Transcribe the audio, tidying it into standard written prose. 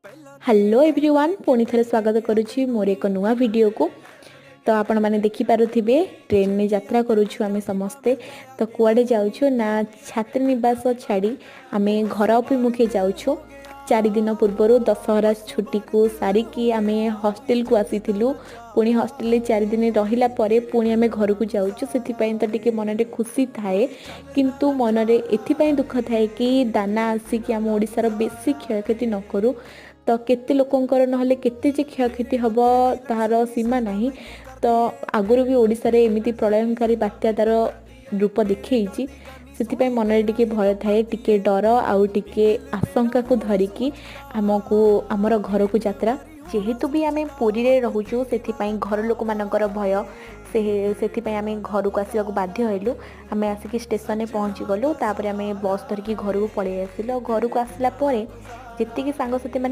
Hello everyone पुणी थे स्वागत करुच्ची मोर एक नुआ वीडियो को। तो आपण मैंने देखिपे ट्रेन में यात्रा करुच्छू आम समस्ते। तो कुआडे जाऊँ ना छात्री निवास छाड़ी आम घर अभिमुखे जाऊँ। 4 दिन पूर्वर दशहरा छुट्टी को सारिकी आम हॉस्टल को आसीलु। पुणी हॉस्टल 4 दिन रहिला परे पुणी आम घर को जाऊँ। से तो टिके मन में खुशी थाए किंतु मनरे एथिपाई दुख थाए कि दाना आसिक आम ओडिशार बेसी क्षयक्षति न करू। तो केते लोकंकर नहले केते जे क्षयक्षति हब तार सीमा नहीं। तो आगुरी भी ओडिशा रे एमिति प्रलयनकारी बात्या तार रूप देखी से मन में टिके भय थाए टिके डर आउ टिके आशंका को धरिकी आमको आमर घर को यात्रा जेहेतु भी आम पुरी रे रहूचु से घर लोक मानकर भय से आम घर को आसवा बाध्य हलु। आम आसिक स्टेशन में पहुँची गलु तापर आम बस धरिकी घर को पलि आसिलु। घर को आसला जितकी सांगसाथी मैंने